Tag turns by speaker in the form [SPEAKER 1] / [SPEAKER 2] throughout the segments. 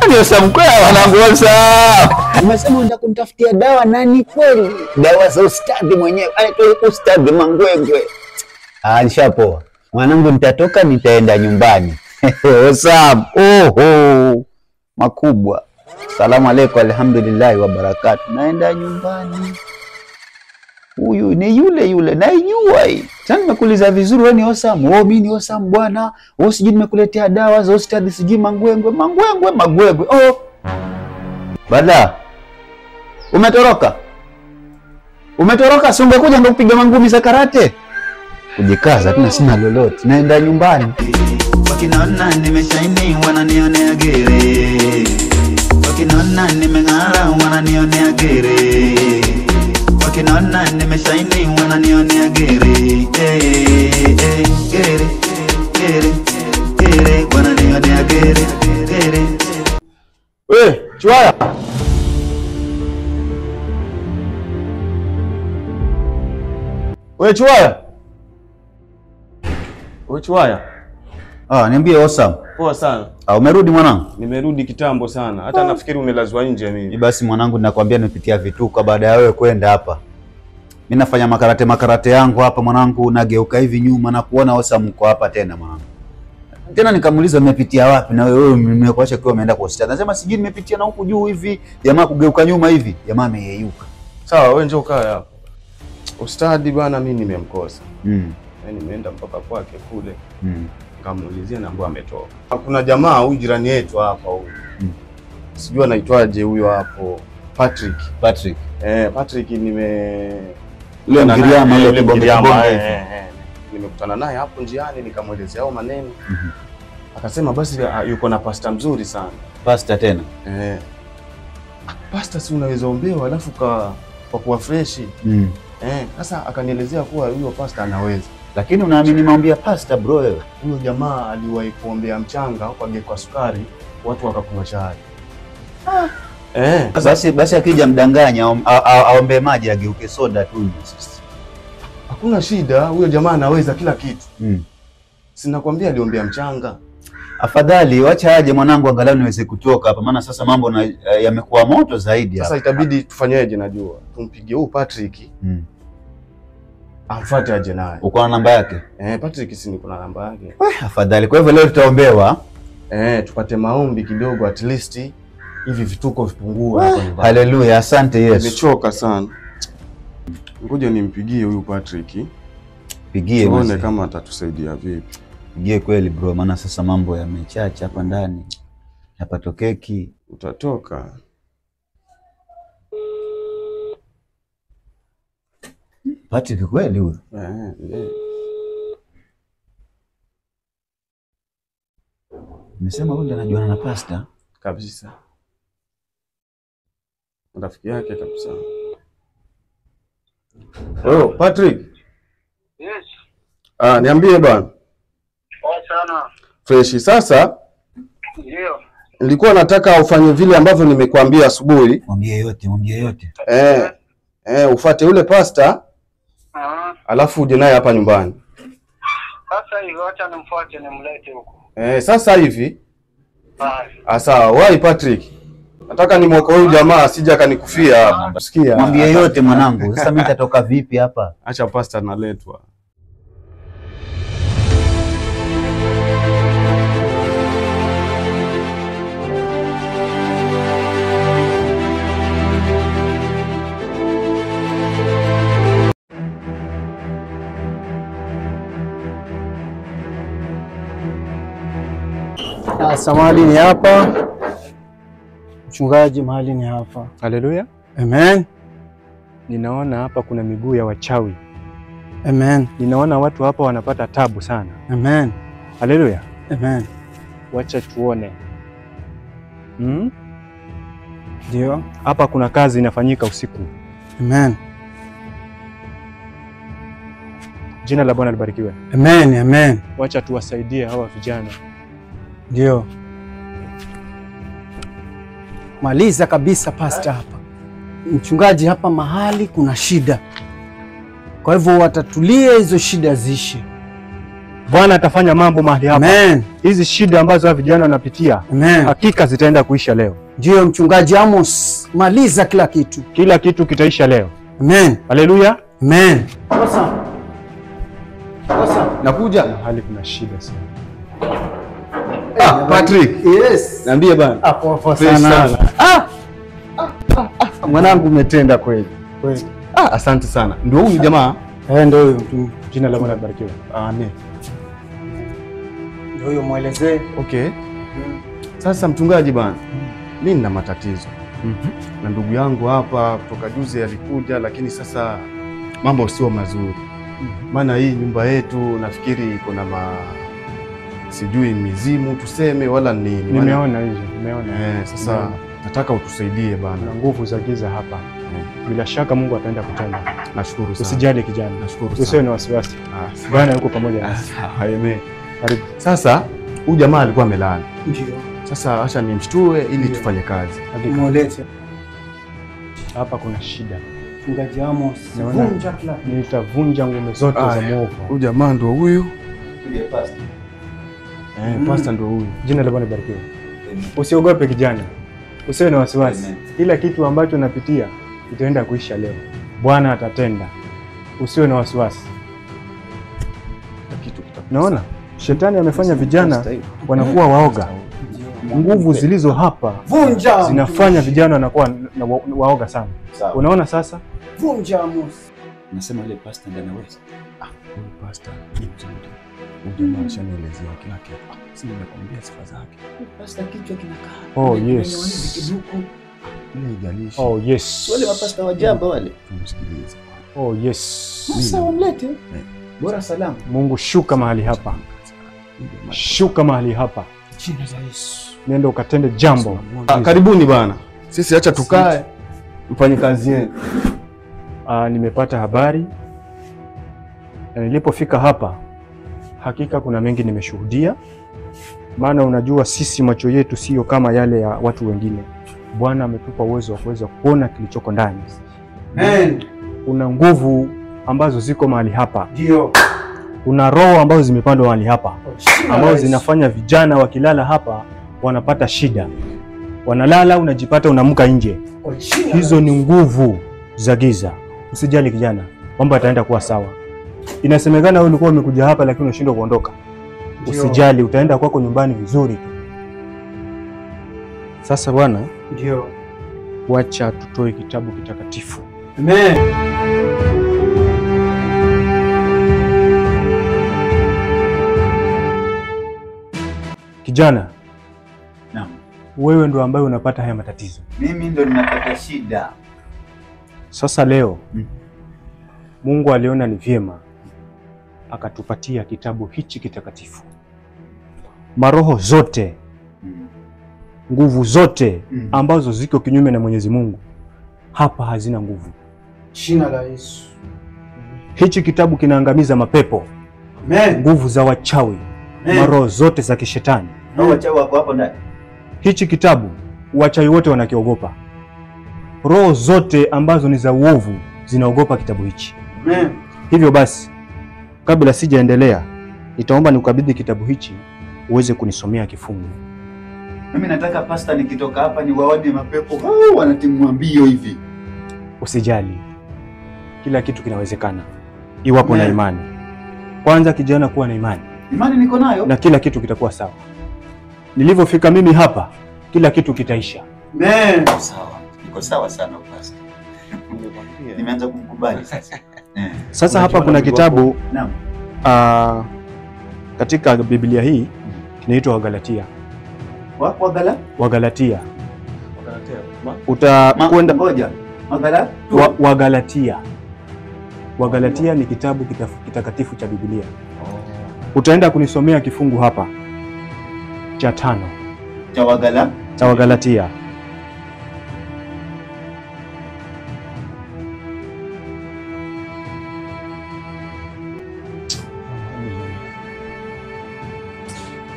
[SPEAKER 1] Jamani Osam kweli wanangu Osam. Umesema unataka kunitafutia dawa nani kweli? Dawa za ustadi mwenyewe. Anaitwa ustadi Mangwengwe. Nishapoa. Mwanangu nitatoka nitaenda nyumbani. Osam. Oho. Makubwa. Salamu alaykum alhamdulillah wa barakatuh. Naenda nyumbani. Huyu ni yule naijua hii. Sasa nimekuuliza vizuri wewe ni Osam. Mimi ni Osam bwana. Wewe sijui nimekuletea dawa za ustadi sijui Mangwengwe. Bada. Umetoroka si ungekuja ndo kupiga mangumi za karate. Kujikaza tena sina lolote. Naenda nyumbani.
[SPEAKER 2] Wakinaona nimeshaini wananionea gere. Wakinaona nimeng'ara wananionea gere. Wakinaona nimeshaini wananionea gere. Gere wananionea gere.
[SPEAKER 1] Chwaya.
[SPEAKER 3] Chwaya.
[SPEAKER 1] Niambie Osam.
[SPEAKER 3] Poa sana.
[SPEAKER 1] Umerudi mwanangu?
[SPEAKER 3] Nimerudi kitambo sana. Hata nafikiri umelazwa nje mimi.
[SPEAKER 1] Basi mwanangu ninakwambia nipitia vituko baada ya wewe kwenda hapa. Mimi nafanya makarate yangu hapa mwanangu, nageuka hivi nyuma na kuona Osam mko hapa tena mwanangu. Tena nikamuuliza umepitia wapi na wewe nimekuacha kwa umeenda kwa ustadi. Nasema sijui nimepitia na huku juu hivi, jamaa kugeuka nyuma hivi, jamaa ameyeyuka.
[SPEAKER 3] Sawa, wewe njoo kaa hapa. Ustadi bwana mimi nimemkosa. Yaani nimeenda mpaka kwake kule. Nikamuulizia na mbona ametoka. Kuna jamaa huyu jirani yetu hapa huyu. Sijui anaitwaje huyo hapo. Patrick. Patrick
[SPEAKER 1] yule Mgiriama yule Mgiriama.
[SPEAKER 3] Nimekutana naye hapo njiani nikamuelezea hao maneno. Akasema basi yuko na pasta mzuri sana.
[SPEAKER 1] Pasta tena?
[SPEAKER 3] Pasta si unaweza ombewa alafu kwa kuwa fresh. Sasa akanielezea kuwa huyo pasta anaweza.
[SPEAKER 1] Lakini unaamini maombi ya pasta bro wewe?
[SPEAKER 3] Huyo jamaa aliwahi kuombea mchanga au kwa sukari watu wakakunywa chai.
[SPEAKER 1] Basi akija mdanganya aombe maji ageuke soda tu.
[SPEAKER 3] Hakuna shida, huyo jamaa anaweza kila kitu. Sinakwambia aliombea mchanga.
[SPEAKER 1] Afadhali wacha aje mwanangu angalau niweze kutoka hapa maana sasa mambo yamekuwa moto zaidi hapa.
[SPEAKER 3] Sasa itabidi tufanyeje najua. Tumpigie huyu Patrick. Amfuate aje naye.
[SPEAKER 1] Uko na namba yake?
[SPEAKER 3] Patrick si niko na namba yake.
[SPEAKER 1] Afadhali. Kwa hivyo leo tutaombewa.
[SPEAKER 3] Tupate maombi kidogo at least hivi vituko vipungue hapa nyumbani.
[SPEAKER 1] Haleluya, asante Yesu.
[SPEAKER 3] Nimechoka sana. Ngoja nimpigie huyu Patrick.
[SPEAKER 1] Pigie
[SPEAKER 3] tuone kama atatusaidia vipi.
[SPEAKER 1] Pigie kweli bro, maana sasa mambo yamechacha hapa ndani. Hapatokeki.
[SPEAKER 3] Utatoka.
[SPEAKER 1] Patrick kweli huyo? Nimesema huyu ndiye anajuana na pasta
[SPEAKER 3] kabisa. Rafiki yake kabisa. Patrick.
[SPEAKER 4] Yes.
[SPEAKER 3] Niambie bwana.
[SPEAKER 4] Poa sana.
[SPEAKER 3] Fresh sasa.
[SPEAKER 4] Ndio.
[SPEAKER 3] Nilikuwa nataka ufanye vile ambavyo nimekuambia asubuhi.
[SPEAKER 1] Mwambie yote.
[SPEAKER 3] Ufuate yule pasta. Alafu uje naye hapa nyumbani.
[SPEAKER 4] Sasa hivi acha nimfuate nimlete huko.
[SPEAKER 3] Sasa hivi.
[SPEAKER 4] Sawa.
[SPEAKER 3] Wai Patrick. Nataka nimwokoe huyu jamaa asije akanikufia hapa. Sikia.
[SPEAKER 1] Mwambie yote mwanangu. Sasa mimi nitatoka vipi hapa?
[SPEAKER 3] Acha pasta naletwa.
[SPEAKER 5] Mahali ni hapa. Mchungaji, mahali ni hapa.
[SPEAKER 6] Haleluya.
[SPEAKER 5] Amen.
[SPEAKER 6] Ninaona hapa kuna miguu ya wachawi.
[SPEAKER 5] Amen.
[SPEAKER 6] Ninaona watu hapa wanapata tabu sana.
[SPEAKER 5] Amen.
[SPEAKER 6] Haleluya.
[SPEAKER 5] Amen.
[SPEAKER 6] Wacha tuone.
[SPEAKER 5] Ndio.
[SPEAKER 6] Hapa kuna kazi inafanyika usiku.
[SPEAKER 5] Amen.
[SPEAKER 6] Jina la Bwana libarikiwe.
[SPEAKER 5] Amen.
[SPEAKER 6] Wacha tuwasaidie hawa vijana.
[SPEAKER 5] Ndio. Maliza kabisa pasta hapa. Mchungaji, hapa mahali kuna shida. Kwa hivyo watatulia hizo shida ziishe.
[SPEAKER 6] Bwana atafanya mambo mahali hapa.
[SPEAKER 5] Amen.
[SPEAKER 6] Hizi shida ambazo vijana wanapitia
[SPEAKER 5] Amen.
[SPEAKER 6] hakika zitaenda kuisha leo.
[SPEAKER 5] Ndio mchungaji Amos, maliza kila kitu.
[SPEAKER 6] Kila kitu kitaisha leo.
[SPEAKER 5] Amen.
[SPEAKER 6] Haleluya.
[SPEAKER 5] Amen.
[SPEAKER 3] Nakuja.
[SPEAKER 6] Hali kuna shida sana.
[SPEAKER 3] Patrick.
[SPEAKER 5] Yes.
[SPEAKER 3] Niambie bana.
[SPEAKER 5] Poa
[SPEAKER 3] Fresh
[SPEAKER 5] sana.
[SPEAKER 3] Mwanangu umetenda kweli.
[SPEAKER 6] Kweli.
[SPEAKER 3] Asante sana. Ndio huyu jamaa.
[SPEAKER 5] Ndio huyo.
[SPEAKER 6] Jina la Bwana libarikiwe.
[SPEAKER 3] Amen.
[SPEAKER 5] Ndio huyo, muelezee.
[SPEAKER 3] Okay. Sasa mchungaji bana. Mimi nina matatizo. Na ndugu yangu hapa kutoka juzi alikuja, lakini sasa mambo sio mazuri. Maana hii nyumba yetu nafikiri iko na sijui mizimu tuseme wala nini.
[SPEAKER 6] Nimeona hizo. Nimeona.
[SPEAKER 3] Sasa nataka utusaidie bana.
[SPEAKER 6] Na nguvu za giza hapa. Bila shaka Mungu ataenda kutenda.
[SPEAKER 3] Nashukuru sana.
[SPEAKER 6] Usijali kijana.
[SPEAKER 3] Nashukuru sana.
[SPEAKER 6] Usiwe na wasiwasi. Bwana yuko pamoja nasi.
[SPEAKER 3] Amen.
[SPEAKER 6] Karibu.
[SPEAKER 3] Sasa huyu jamaa alikuwa amelala.
[SPEAKER 5] Ndio.
[SPEAKER 3] Sasa acha nimshtue ili tufanye kazi.
[SPEAKER 5] Mueleze.
[SPEAKER 6] Hapa kuna shida.
[SPEAKER 5] Mchungaji Amos,
[SPEAKER 6] Naona.
[SPEAKER 5] vunja kila kitu.
[SPEAKER 6] Nitavunja ngome zote za mwovu.
[SPEAKER 3] Huyu jamaa ndio huyu.
[SPEAKER 1] Ndiye pastor.
[SPEAKER 3] Pastor ndio huyu.
[SPEAKER 6] Jina la Bwana libarikiwe. Usiogope kijana. Usiwe na wasiwasi. Kila kitu ambacho unapitia itaenda kuisha leo. Bwana atatenda. Usiwe na wasiwasi. Naona shetani amefanya vijana wanakuwa waoga. Nguvu zilizo hapa
[SPEAKER 5] Vunja.
[SPEAKER 6] zinafanya vijana wanakuwa waoga sana. Unaona sasa?
[SPEAKER 5] Vunja Amos.
[SPEAKER 1] Nasema ile pastor ndiye anaweza.
[SPEAKER 3] Huyu pastor ni mzuri. Huyu jamaa ashanielezea kila kitu. Si nimekwambia sifa zake.
[SPEAKER 1] Pastor kichwa kinakaa.
[SPEAKER 6] Oh yes.
[SPEAKER 1] Kiduku.
[SPEAKER 3] Ile ijalishi.
[SPEAKER 6] Oh yes.
[SPEAKER 1] Wale mapasta wajamba wale.
[SPEAKER 3] Tumsikilize.
[SPEAKER 6] Oh yes.
[SPEAKER 1] Sasa wamlete. Bora salama.
[SPEAKER 6] Mungu shuka mahali hapa. Shuka mahali hapa.
[SPEAKER 1] Jina la Yesu.
[SPEAKER 6] Nenda ukatende jambo.
[SPEAKER 3] Karibuni bana. Sisi acha tukae mfanye kazi yenu.
[SPEAKER 6] Nimepata habari na nilipofika hapa hakika kuna mengi nimeshuhudia, maana unajua sisi macho yetu sio kama yale ya watu wengine. Bwana ametupa uwezo wa kuweza kuona kilichoko ndani.
[SPEAKER 5] Amen.
[SPEAKER 6] Kuna nguvu ambazo ziko mahali hapa.
[SPEAKER 5] Ndio.
[SPEAKER 6] Kuna roho ambazo zimepandwa mahali hapa ambazo zinafanya vijana wakilala hapa wanapata shida. Wanalala unajipata unamka nje. Hizo ni nguvu za giza. Usijali kijana, mambo yataenda kuwa sawa. Inasemekana wewe ulikuwa umekuja hapa lakini unashindwa kuondoka. Usijali, utaenda kwako nyumbani vizuri tu. Sasa bwana,
[SPEAKER 5] Ndio.
[SPEAKER 6] wacha tutoe kitabu kitakatifu.
[SPEAKER 5] Amen.
[SPEAKER 6] Kijana,
[SPEAKER 1] Naam.
[SPEAKER 6] wewe ndo ambaye unapata haya matatizo.
[SPEAKER 1] Mimi ndo ninapata shida.
[SPEAKER 6] Sasa leo Mungu aliona ni vyema akatupatia kitabu hichi kitakatifu. Maroho zote, nguvu zote ambazo ziko kinyume na Mwenyezi Mungu hapa hazina nguvu.
[SPEAKER 5] Jina la Yesu.
[SPEAKER 6] Hichi kitabu kinaangamiza mapepo,
[SPEAKER 5] Amen.
[SPEAKER 6] nguvu za wachawi, maroho zote za kishetani.
[SPEAKER 1] Hao wachawi wako hapo ndani.
[SPEAKER 6] Hichi kitabu wachawi wote wanakiogopa. Roho zote ambazo ni za uovu zinaogopa kitabu hichi.
[SPEAKER 5] Amen.
[SPEAKER 6] Hivyo basi, kabla sijaendelea, nitaomba nikukabidhi kitabu hichi uweze kunisomea kifungu.
[SPEAKER 1] Mimi nataka pastor nikitoka hapa ni waone mapepo hao wanatimua mbio hivi.
[SPEAKER 6] Usijali. Kila kitu kinawezekana iwapo na imani. Kwanza kijana, kuwa na imani.
[SPEAKER 1] Imani niko nayo.
[SPEAKER 6] Na kila kitu kitakuwa sawa. Nilivyofika mimi hapa, kila kitu kitaisha.
[SPEAKER 5] Amen.
[SPEAKER 1] Sawa. Niko sawa sana pastor. Nimeanza kumkubali sasa.
[SPEAKER 6] Sasa hapa kuna kitabu
[SPEAKER 1] Naam.
[SPEAKER 6] katika Biblia hii kinaitwa Wagalatia.
[SPEAKER 1] Wagalatia.
[SPEAKER 6] Wagalatia. Utakwenda
[SPEAKER 1] ngoja. Wagalatia.
[SPEAKER 6] Wagalatia. Wagalatia ni kitabu kitakatifu cha Biblia. Utaenda kunisomea kifungu hapa cha 5 cha Wagalatia.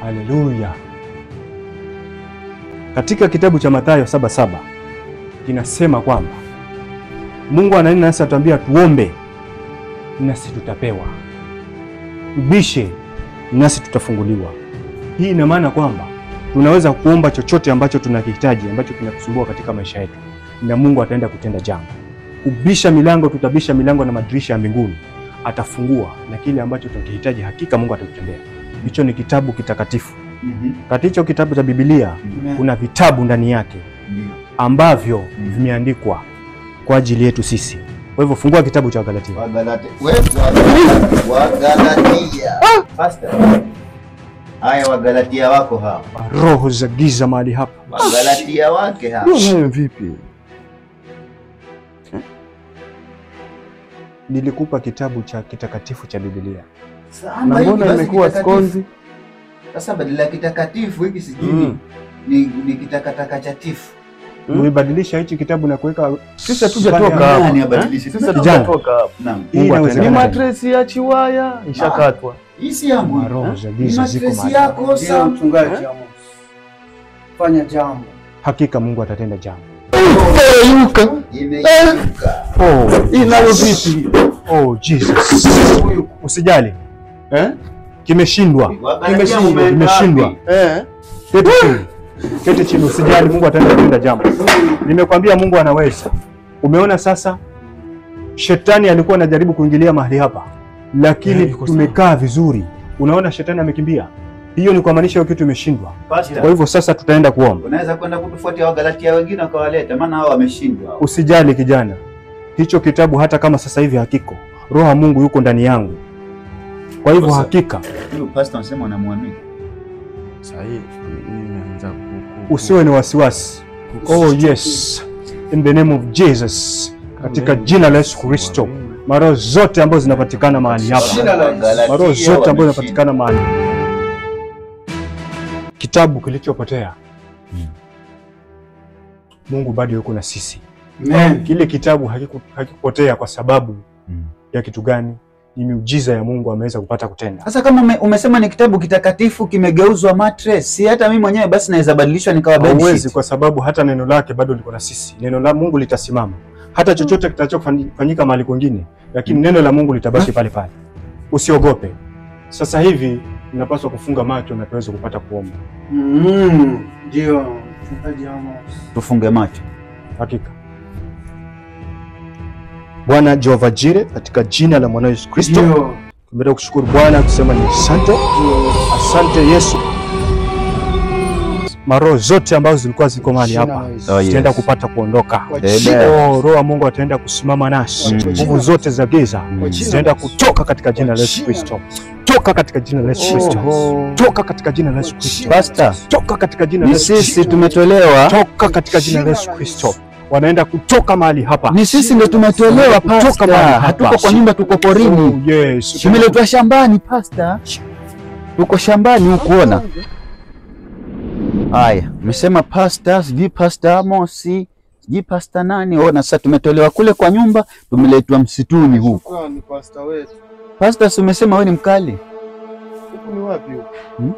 [SPEAKER 6] Haleluya. Katika kitabu cha Mathayo 7:7 kinasema kwamba Mungu ananena nasi, atuambia tuombe nasi tutapewa, tubishe nasi tutafunguliwa. Hii ina maana kwamba tunaweza kuomba chochote ambacho tunakihitaji, ambacho kinatusumbua katika maisha yetu, na Mungu ataenda kutenda jambo. Kubisha milango, tutabisha milango na madirisha ya mbinguni atafungua, na kile ambacho tunakihitaji hakika Mungu atakutendea. Hicho ni kitabu kitakatifu. Katika hicho kitabu cha Biblia kuna vitabu ndani yake ambavyo vimeandikwa kwa ajili yetu sisi. Kwa hivyo fungua kitabu cha Wagalatia.
[SPEAKER 1] Wagalatia. Pastor. Haya Wagalatia wako hapa.
[SPEAKER 6] Roho za giza mahali hapa.
[SPEAKER 1] Wagalatia wake hapa.
[SPEAKER 3] Wewe vipi?
[SPEAKER 6] Nilikupa kitabu cha kitakatifu cha Biblia.
[SPEAKER 3] Na mbona imekuwa skonzi?
[SPEAKER 1] Sasa badala ya kitakatifu hiki sijui ni kitakataka cha tifu.
[SPEAKER 6] Umebadilisha hichi kitabu na kuweka
[SPEAKER 3] Sisi hatujatoka hapa.
[SPEAKER 1] Nani abadilishe?
[SPEAKER 3] Sisi hatujatoka hapa.
[SPEAKER 1] Naam.
[SPEAKER 3] Ni mattress ya chiwaya ishakatwa.
[SPEAKER 1] Hii si yangu.
[SPEAKER 6] Roho za giza ziko
[SPEAKER 1] Matresi
[SPEAKER 6] mahali.
[SPEAKER 1] yako
[SPEAKER 5] Ndio
[SPEAKER 1] sawa.
[SPEAKER 5] mchungaji Amos. Fanya jambo.
[SPEAKER 6] Hakika Mungu atatenda jambo.
[SPEAKER 1] Imeyuka.
[SPEAKER 6] Oh,
[SPEAKER 3] Hii nayo vipi?
[SPEAKER 6] oh Jesus. Usijali. Kimeshindwa.
[SPEAKER 1] Wagalatia
[SPEAKER 6] Kimeshindwa. Keti chini. Keti chini, usijali, Mungu atatenda jambo. Nimekwambia Mungu anaweza. Umeona sasa? Shetani alikuwa anajaribu kuingilia mahali hapa, lakini tumekaa vizuri. Unaona shetani amekimbia. Hiyo ni kumaanisha hiyo kitu imeshindwa. Kwa hivyo sasa tutaenda kuomba.
[SPEAKER 1] Unaweza kwenda kutufuatia Wagalatia wengine wakawaleta, maana hao wameshindwa.
[SPEAKER 6] Usijali kijana. Hicho kitabu hata kama sasa hivi hakiko, Roho wa Mungu yuko ndani yangu. Kwa hivyo hakika.
[SPEAKER 1] Huyo pastor anasema unamwamini.
[SPEAKER 3] Sahihi. Nimeanza
[SPEAKER 6] Usiwe ni wasiwasi. Oh yes. In the name of Jesus. Katika jina la Yesu Kristo. Maroho zote ambazo zinapatikana mahali hapa. Maroho zote ambazo zinapatikana mahali. Kitabu kilichopotea. Mungu bado yuko na sisi.
[SPEAKER 5] Amen.
[SPEAKER 6] Kile kitabu hakikupotea kwa sababu ya kitu gani? Ni miujiza ya Mungu ameweza kupata kutenda.
[SPEAKER 1] Sasa kama umesema ni kitabu kitakatifu kimegeuzwa mattress, si hata mimi mwenyewe basi naweza badilishwa nikawa bed
[SPEAKER 6] Hauwezi,
[SPEAKER 1] sheet.
[SPEAKER 6] kwa sababu hata neno lake bado liko na sisi. Neno la Mungu litasimama. Hata chochote kitachofanyika mahali kwingine, lakini neno la Mungu litabaki pale pale. Usiogope. Sasa hivi tunapaswa kufunga macho na tuweze kupata kuomba.
[SPEAKER 5] Ndio mchungaji Amos.
[SPEAKER 1] Tufunge macho.
[SPEAKER 6] Hakika. Bwana Jehova Jire, katika jina la mwana Yesu Kristo,
[SPEAKER 5] Ndio.
[SPEAKER 6] tunataka kushukuru Bwana kusema ni asante. Asante Yesu. Maroho zote ambazo zilikuwa ziko mahali hapa zitaenda kupata kuondoka. Oh, Roho wa Mungu ataenda kusimama nasi. Nguvu zote za giza zitaenda kutoka katika jina la Yesu Kristo. Toka katika jina la Yesu Kristo. Toka katika jina la Yesu Kristo.
[SPEAKER 1] Pastor,
[SPEAKER 6] Toka katika jina la
[SPEAKER 1] ni
[SPEAKER 6] Yesu Kristo.
[SPEAKER 1] sisi tumetolewa.
[SPEAKER 6] Toka katika jina la Yesu Kristo. Wanaenda kutoka mahali hapa.
[SPEAKER 1] Ni sisi ndio tumetolewa pastor. Hatuko kwa nyumba, tuko porini.
[SPEAKER 6] Oh, yes.
[SPEAKER 1] Tumeletwa shambani pastor. Tuko shambani hukuona. Haya, umesema pastor, sijui pastor Amos, sijui pastor nani. Ona sasa tumetolewa kule kwa nyumba, tumeletwa msituni huku.
[SPEAKER 3] Ni pastor wetu.
[SPEAKER 1] Pastor, si umesema wewe ni mkali?
[SPEAKER 3] Huku ni wapi huku?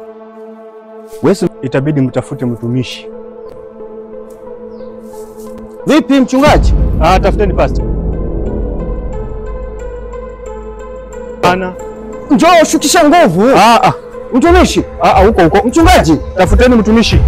[SPEAKER 1] Wewe
[SPEAKER 6] Itabidi mtafute mtumishi.
[SPEAKER 1] vipi mchungaji?
[SPEAKER 6] Tafuteni pastor. Ana
[SPEAKER 1] Njoo shukisha nguvu. Mtumishi.
[SPEAKER 6] huko mchungaji, tafuteni mtumishi.